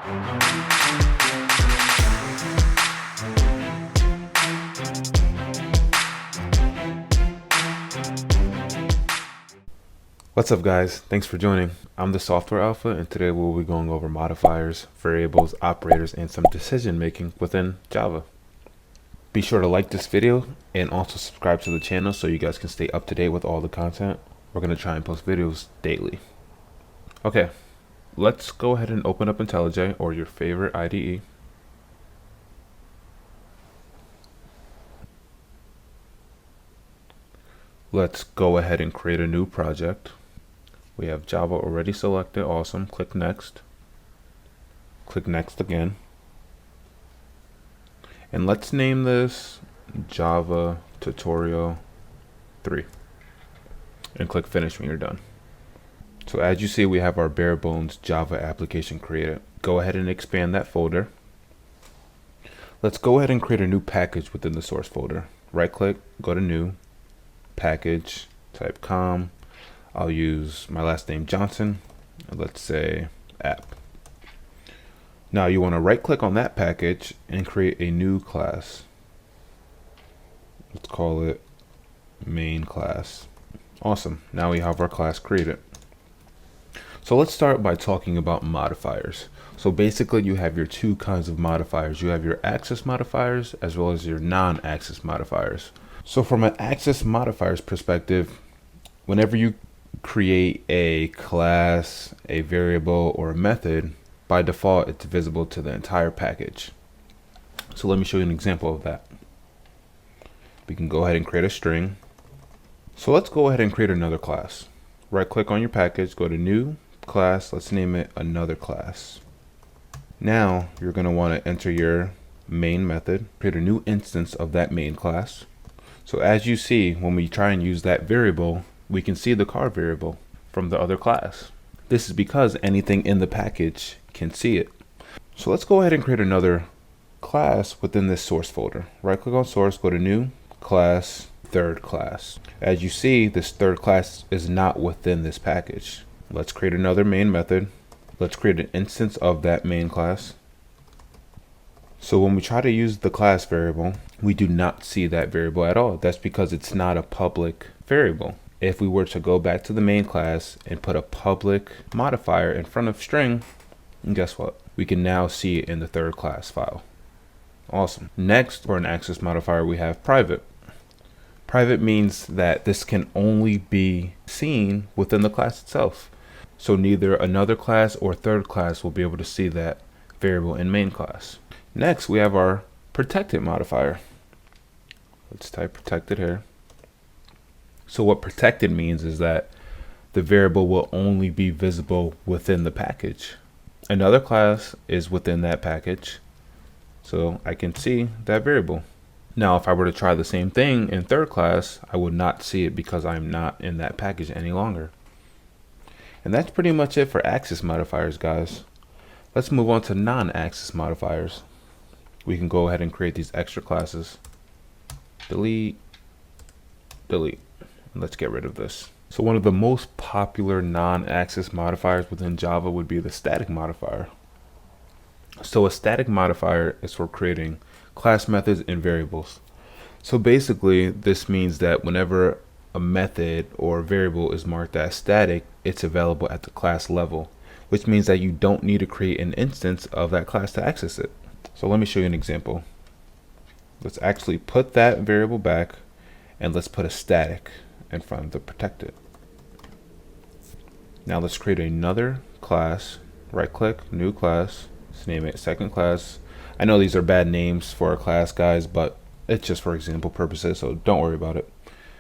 What's up guys, thanks for joining. I'm the Software Alpha and today we'll be going over modifiers, variables, operators, and some decision making within Java. Be sure to like this video and also subscribe to the channel so you guys can stay up to date with all the content. We're going to try and post videos daily. Okay, let's go ahead and open up IntelliJ or your favorite IDE. Let's go ahead and create a new project. We have Java already selected, awesome. Click next. Click next again. And let's name this Java Tutorial 3. And click finish when you're done. So as you see, we have our bare bones Java application created. Go ahead and expand that folder. Let's go ahead and create a new package within the source folder. Right click, go to new, package, type com. I'll use my last name Johnson, and let's say app. Now you want to right click on that package and create a new class. Let's call it main class. Awesome, now we have our class created. So let's start by talking about modifiers. So basically you have your two kinds of modifiers. You have your access modifiers as well as your non-access modifiers. So from an access modifiers perspective, whenever you create a class, a variable, or a method, by default it's visible to the entire package. So let me show you an example of that. We can go ahead and create a string. So let's go ahead and create another class. Right click on your package, go to new class, let's name it another class. Now you're going to want to enter your main method, create a new instance of that main class. So as you see, when we try and use that variable, we can see the car variable from the other class. This is because anything in the package can see it. So let's go ahead and create another class within this source folder. Right click on source, go to new class, third class. As you see, this third class is not within this package. Let's create another main method. Let's create an instance of that main class. So when we try to use the class variable, we do not see that variable at all. That's because it's not a public variable. If we were to go back to the main class and put a public modifier in front of string, and guess what? We can now see it in the third class file. Awesome. Next, for an access modifier, we have private. Private means that this can only be seen within the class itself. So neither another class or third class will be able to see that variable in main class. Next, we have our protected modifier. Let's type protected here. So what protected means is that the variable will only be visible within the package. Another class is within that package, so I can see that variable. Now, if I were to try the same thing in third class, I would not see it because I'm not in that package any longer. And that's pretty much it for access modifiers, guys. Let's move on to non-access modifiers. We can go ahead and create these extra classes. Delete, delete. Let's get rid of this. So one of the most popular non-access modifiers within Java would be the static modifier. So a static modifier is for creating class methods and variables. So basically this means that whenever a method or variable is marked as static, it's available at the class level, which means that you don't need to create an instance of that class to access it. So let me show you an example. Let's actually put that variable back and let's put a static in front of the protected. Now let's create another class. Right click, new class. Let's name it second class. I know these are bad names for a class, guys, but it's just for example purposes, so don't worry about it.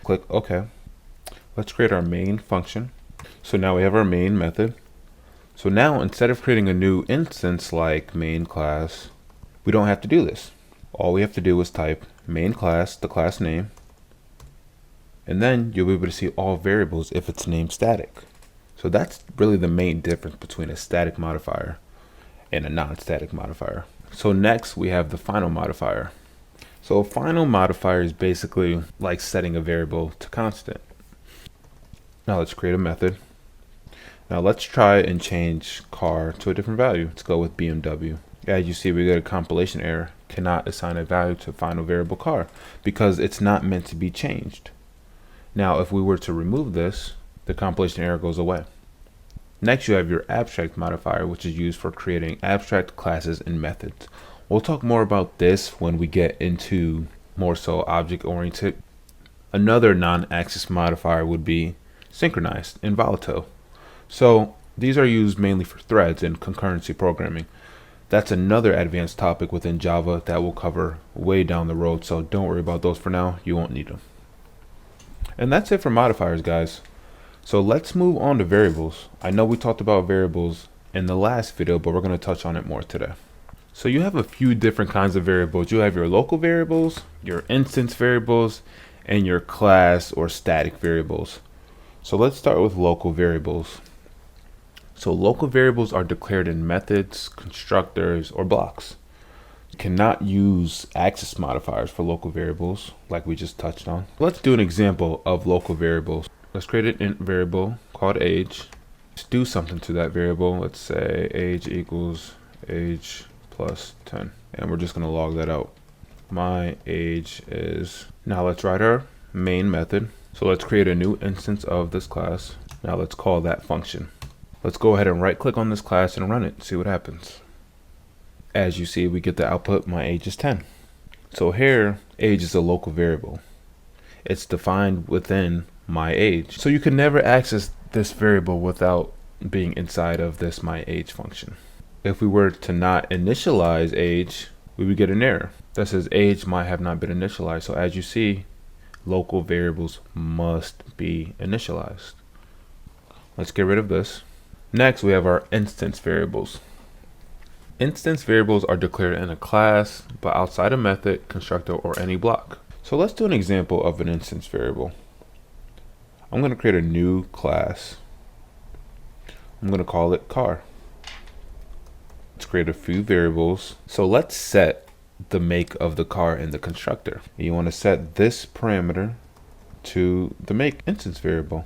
Click OK. Let's create our main function. So now we have our main method. So now instead of creating a new instance like main class, we don't have to do this. All we have to do is type main class, the class name, and then you'll be able to see all variables if it's named static. So that's really the main difference between a static modifier and a non-static modifier. So next we have the final modifier. So a final modifier is basically like setting a variable to constant. Now let's create a method. Now let's try and change car to a different value. Let's go with BMW. As you see, we get a compilation error. Cannot assign a value to final variable car because it's not meant to be changed. Now, if we were to remove this, the compilation error goes away. Next, you have your abstract modifier, which is used for creating abstract classes and methods. We'll talk more about this when we get into more so object-oriented. Another non-axis modifier would be synchronized and volatile. So these are used mainly for threads and concurrency programming. That's another advanced topic within Java that we'll cover way down the road, so don't worry about those for now. You won't need them. And that's it for modifiers, guys. So let's move on to variables. I know we talked about variables in the last video, but we're going to touch on it more today. So you have a few different kinds of variables. You have your local variables, your instance variables, and your class or static variables. So let's start with local variables. So local variables are declared in methods, constructors, or blocks. You cannot use access modifiers for local variables like we just touched on. Let's do an example of local variables. Let's create an int variable called age. Let's do something to that variable. Let's say age equals age plus 10. And we're just going to log that out. My age is... Now let's write our main method. So let's create a new instance of this class. Now let's call that function. Let's go ahead and right click on this class and run it, see what happens. As you see, we get the output, my age is 10. So here, age is a local variable. It's defined within my age. So you can never access this variable without being inside of this my age function. If we were to not initialize age, we would get an error that says age might have not been initialized. So as you see, local variables must be initialized. Let's get rid of this. Next, we have our instance variables. Instance variables are declared in a class, but outside a method, constructor, or any block. So let's do an example of an instance variable. I'm going to create a new class. I'm going to call it car. Let's create a few variables. So let's set the make of the car in the constructor. You want to set this parameter to the make instance variable.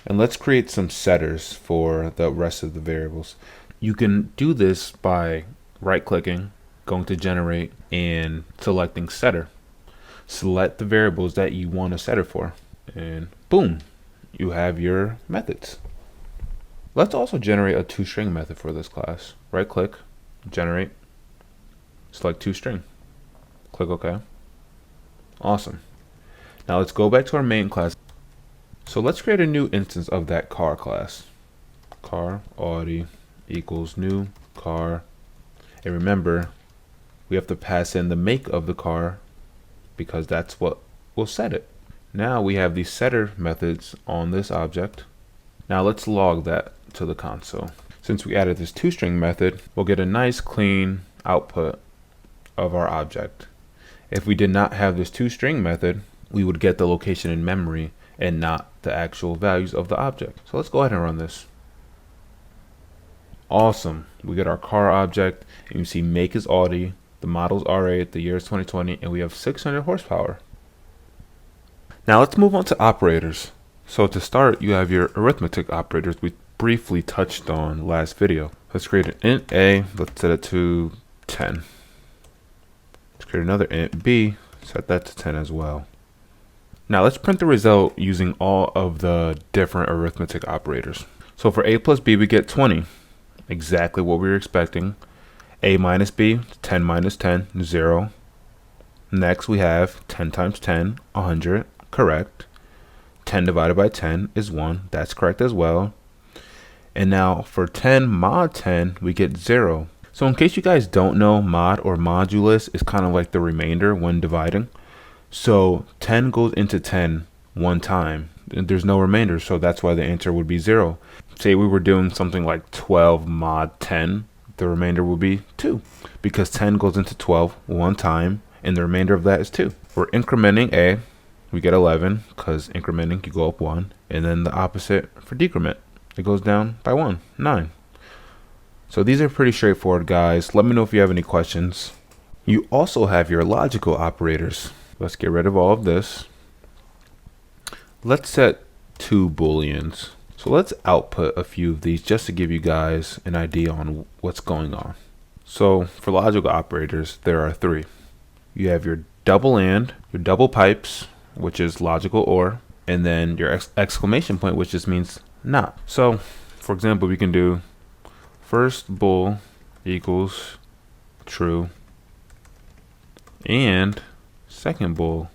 And let's create some setters for the rest of the variables. You can do this by right-clicking, going to generate, and selecting setter. Select the variables that you want a setter for, and boom, you have your methods. Let's also generate a toString method for this class. Right-click, generate, select toString, click OK. Awesome. Now let's go back to our main class. So let's create a new instance of that car class. Car Audi equals new car. And remember, we have to pass in the make of the car because that's what will set it. Now we have these setter methods on this object. Now let's log that to the console. Since we added this toString method, we'll get a nice clean output of our object. If we did not have this toString method, we would get the location in memory and not the actual values of the object. So let's go ahead and run this. Awesome. We get our car object, and you see make is Audi, the model's R8, the year is 2020, and we have 600 horsepower. Now let's move on to operators. So to start, you have your arithmetic operators we briefly touched on last video. Let's create an int A, let's set it to 10. Let's create another int B, set that to 10 as well. Now let's print the result using all of the different arithmetic operators. So for a plus b, we get 20, exactly what we were expecting. A minus b, 10 minus 10, 0. Next we have 10 times 10, 100, correct. 10 divided by 10 is 1, that's correct as well. And now for 10 mod 10, we get 0. So in case you guys don't know, mod or modulus is kind of like the remainder when dividing. So 10 goes into 10 one time. There's no remainder, so that's why the answer would be 0. Say we were doing something like 12 mod 10, the remainder would be 2. Because 10 goes into 12 one time, and the remainder of that is 2. We're incrementing A, we get 11, because incrementing, you go up 1. And then the opposite for decrement, it goes down by 1, 9. So these are pretty straightforward, guys. Let me know if you have any questions. You also have your logical operators. Let's get rid of all of this. Let's set two booleans. So let's output a few of these just to give you guys an idea on what's going on. So for logical operators, there are three. You have your double and, your double pipes, which is logical or, and then your exclamation point, which just means not. So for example, we can do first bool equals true and second bool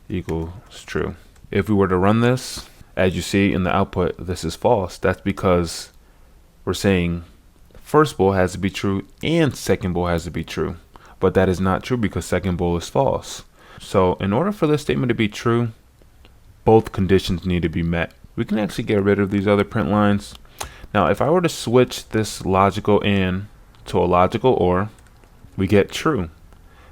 equals true. If we were to run this, as you see in the output, this is false. That's because we're saying first bool has to be true and second bool has to be true. But that is not true because second bool is false. So in order for this statement to be true, both conditions need to be met. We can actually get rid of these other print lines. Now, if I were to switch this logical and to a logical or, we get true.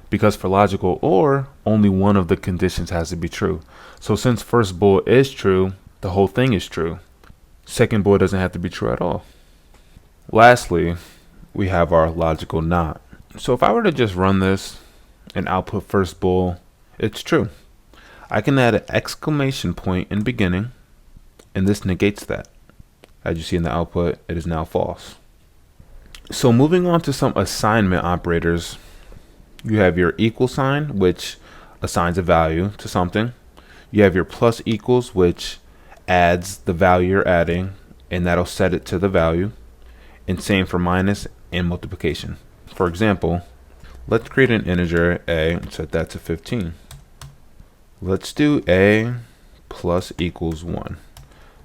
Because for logical or, only one of the conditions has to be true. So since first bool is true, the whole thing is true. Second bool doesn't have to be true at all. Lastly, we have our logical not. So if I were to just run this and output first bool, it's true. I can add an exclamation point in beginning, and this negates that. As you see in the output, it is now false. So moving on to some assignment operators, you have your equal sign, which assigns a value to something. You have your plus equals, which adds the value you're adding, and that'll set it to the value. And same for minus and multiplication. For example, let's create an integer a and set that to 15. Let's do a plus equals 1.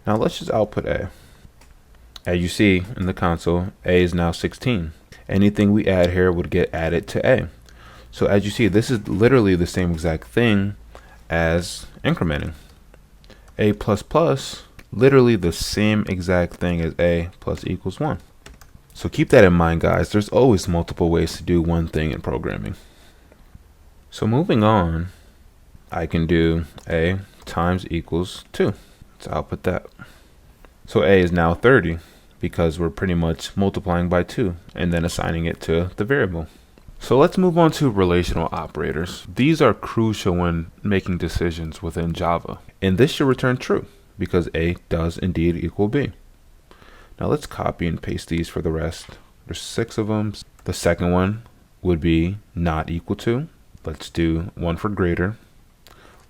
Now let's just output a. As you see in the console, a is now 16. Anything we add here would get added to a. So as you see, this is literally the same exact thing as incrementing. A plus plus, literally the same exact thing as a plus equals 1. So keep that in mind, guys. There's always multiple ways to do one thing in programming. So moving on, I can do a times equals 2. Let's output that. So a is now 30 because we're pretty much multiplying by 2 and then assigning it to the variable. So let's move on to relational operators. These are crucial when making decisions within Java. And this should return true because a does indeed equal b. Now let's copy and paste these for the rest. There's 6 of them. The second one would be not equal to. Let's do one for greater.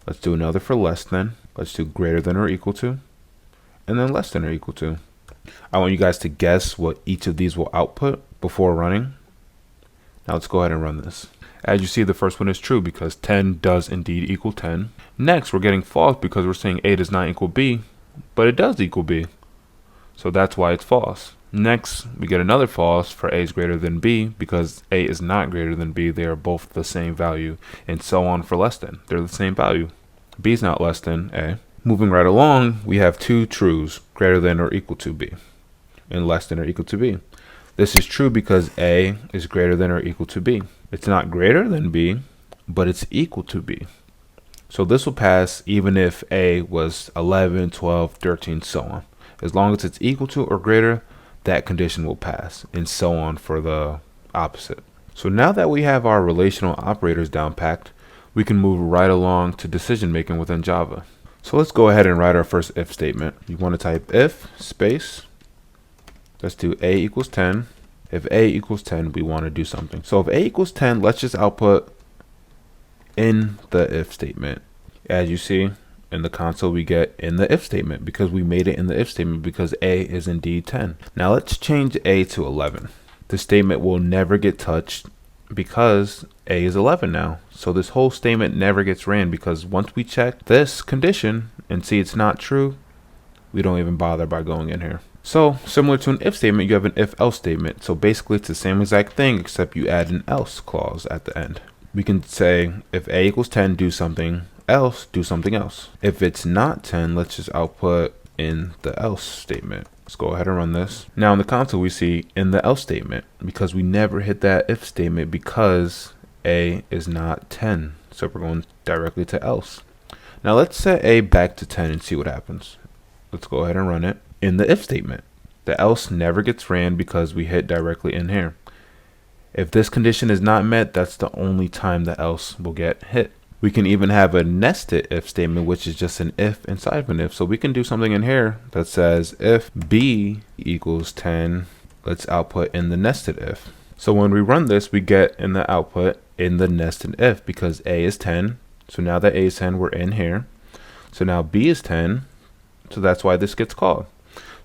Let's do another for less than. Let's do greater than or equal to. And then less than or equal to. I want you guys to guess what each of these will output before running. Now let's go ahead and run this. As you see, the first one is true because 10 does indeed equal 10. Next, we're getting false because we're saying a does not equal b, but it does equal b. So that's why it's false. Next, we get another false for a is greater than b because a is not greater than b. They are both the same value, and so on for less than. They're the same value. b is not less than a. Moving right along, we have 2 trues, greater than or equal to b, and less than or equal to b. This is true because a is greater than or equal to b. It's not greater than b, but it's equal to b. So this will pass even if a was 11, 12, 13, so on. As long as it's equal to or greater, that condition will pass, and so on for the opposite. So now that we have our relational operators down packed, we can move right along to decision making within Java. So let's go ahead and write our first if statement. You want to type if space. Let's do a equals 10. If a equals 10, we want to do something. So if a equals 10, let's just output in the if statement. As you see in the console, we get in the if statement because we made it in the if statement because a is indeed 10. Now let's change a to 11. The statement will never get touched because a is 11 now. So this whole statement never gets ran because once we check this condition and see it's not true, we don't even bother by going in here. So similar to an if statement, you have an if else statement. So basically it's the same exact thing except you add an else clause at the end. We can say if a equals 10, do something else, do something else. If it's not 10, let's just output in the else statement. Let's go ahead and run this. Now in the console we see in the else statement because we never hit that if statement because a is not 10. So we're going directly to else. Now let's set a back to 10 and see what happens. Let's go ahead and run it in the if statement. The else never gets ran because we hit directly in here. If this condition is not met, that's the only time the else will get hit. We can even have a nested if statement, which is just an if inside of an if. So we can do something in here that says if b equals 10, let's output in the nested if. So when we run this, we get in the output in the nested if because a is 10. So now that a is 10, we're in here. So now b is 10. So that's why this gets called.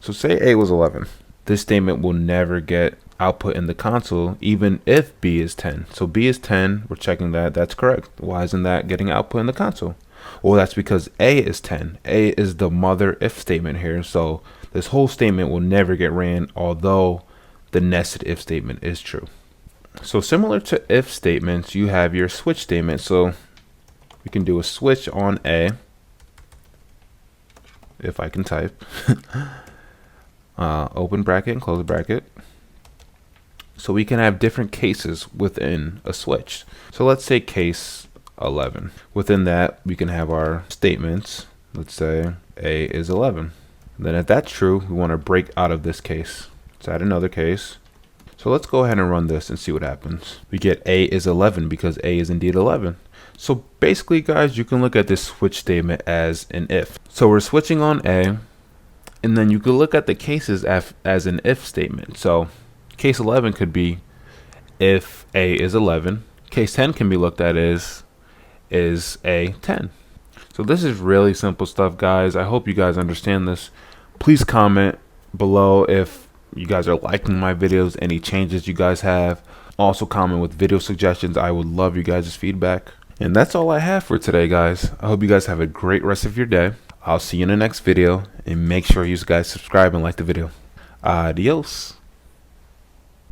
So say a was 11. This statement will never get output in the console, even if b is 10. So b is 10, we're checking that, that's correct. Why isn't that getting output in the console? Well, that's because a is 10. A is the mother if statement here. So this whole statement will never get ran, although the nested if statement is true. So similar to if statements, you have your switch statement. So we can do a switch on a, if I can type, open bracket and close bracket. So we can have different cases within a switch. So let's say case 11. Within that, we can have our statements. Let's say a is 11. And then if that's true, we want to break out of this case. Let's add another case. So let's go ahead and run this and see what happens. We get a is 11 because a is indeed 11. So basically, guys, you can look at this switch statement as an if. So we're switching on a, and then you can look at the cases as an if statement. So case 11 could be if a is 11. Case 10 can be looked at as is a 10. So this is really simple stuff, guys. I hope you guys understand this. Please comment below if you guys are liking my videos, any changes you guys have. Also comment with video suggestions. I would love you guys' feedback. And that's all I have for today, guys. I hope you guys have a great rest of your day. I'll see you in the next video, and make sure you guys subscribe and like the video. Adios.